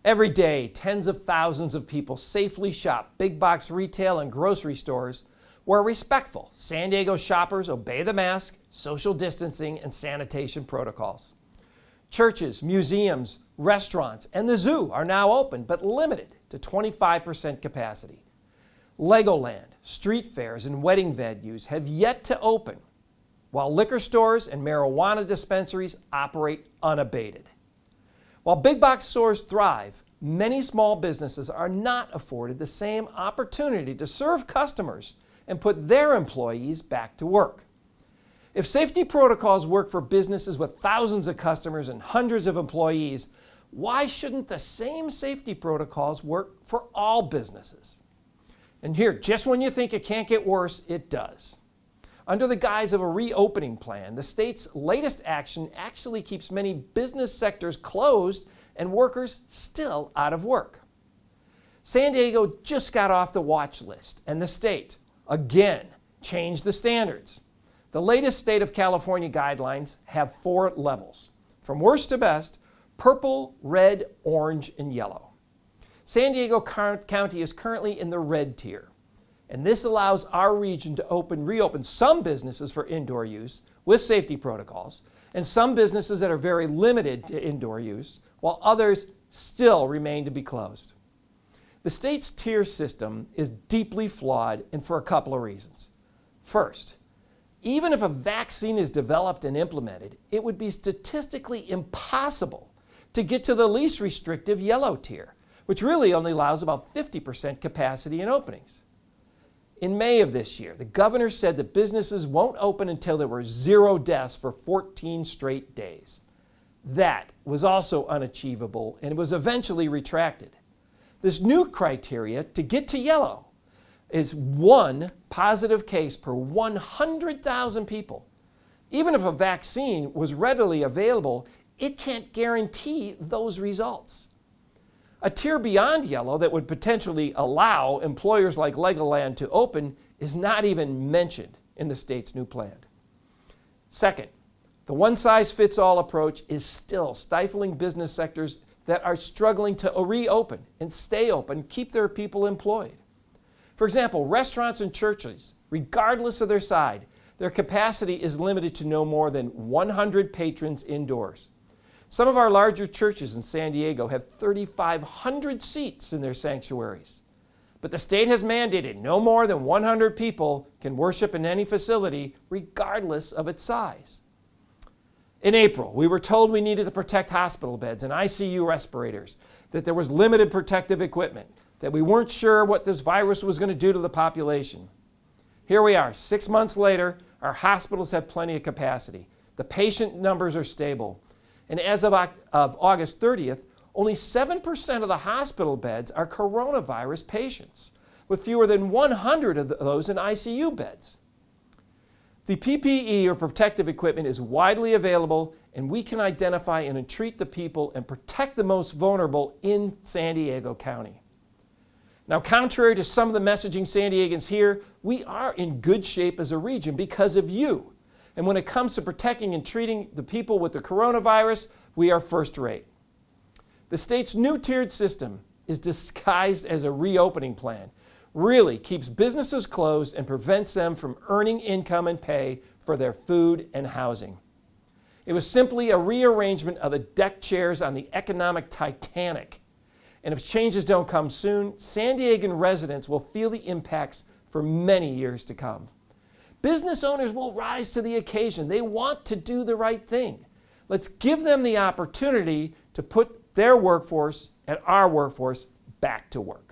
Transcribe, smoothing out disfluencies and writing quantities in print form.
Every day, tens of thousands of people safely shop big box retail and grocery stores where respectful San Diego shoppers obey the mask, social distancing, and sanitation protocols. Churches, museums, restaurants, and the zoo are now open but limited to 25% capacity. Legoland, street fairs, and wedding venues have yet to open, while liquor stores and marijuana dispensaries operate unabated. While big box stores thrive, many small businesses are not afforded the same opportunity to serve customers and put their employees back to work. If safety protocols work for businesses with thousands of customers and hundreds of employees, why shouldn't the same safety protocols work for all businesses? And here, just when you think it can't get worse, it does. Under the guise of a reopening plan, the state's latest action actually keeps many business sectors closed and workers still out of work. San Diego just got off the watch list, and the state, again, changed the standards. The latest state of California guidelines have 4 levels, from worst to best: purple, red, orange, and yellow. San Diego County is currently in the red tier, and this allows our region to reopen some businesses for indoor use with safety protocols, and some businesses that are very limited to indoor use, while others still remain to be closed. The state's tier system is deeply flawed, and for a couple of reasons. First, even if a vaccine is developed and implemented, it would be statistically impossible to get to the least restrictive yellow tier, which really only allows about 50% capacity in openings. In May of this year, the governor said that businesses won't open until there were 0 deaths for 14 straight days. That was also unachievable, and it was eventually retracted. This new criteria to get to yellow is 1 positive case per 100,000 people. Even if a vaccine was readily available, it can't guarantee those results. A tier beyond yellow that would potentially allow employers like Legoland to open is not even mentioned in the state's new plan. Second, the one-size-fits-all approach is still stifling business sectors that are struggling to reopen and stay open, keep their people employed. For example, restaurants and churches, regardless of their size, their capacity is limited to no more than 100 patrons indoors. Some of our larger churches in San Diego have 3,500 seats in their sanctuaries. But the state has mandated no more than 100 people can worship in any facility, regardless of its size. In April, we were told we needed to protect hospital beds and ICU respirators, that there was limited protective equipment, that we weren't sure what this virus was going to do to the population. Here we are, 6 months later, our hospitals have plenty of capacity. The patient numbers are stable. And as of August 30th, only 7% of the hospital beds are coronavirus patients, with fewer than 100 of those in ICU beds. The PPE, or protective equipment, is widely available, and we can identify and treat the people and protect the most vulnerable in San Diego County. Now, contrary to some of the messaging San Diegans hear, we are in good shape as a region because of you. And when it comes to protecting and treating the people with the coronavirus, we are first rate. The state's new tiered system is disguised as a reopening plan, really keeps businesses closed and prevents them from earning income and pay for their food and housing. It was simply a rearrangement of the deck chairs on the economic Titanic. And if changes don't come soon, San Diegan residents will feel the impacts for many years to come. Business owners will rise to the occasion. They want to do the right thing. Let's give them the opportunity to put their workforce and our workforce back to work.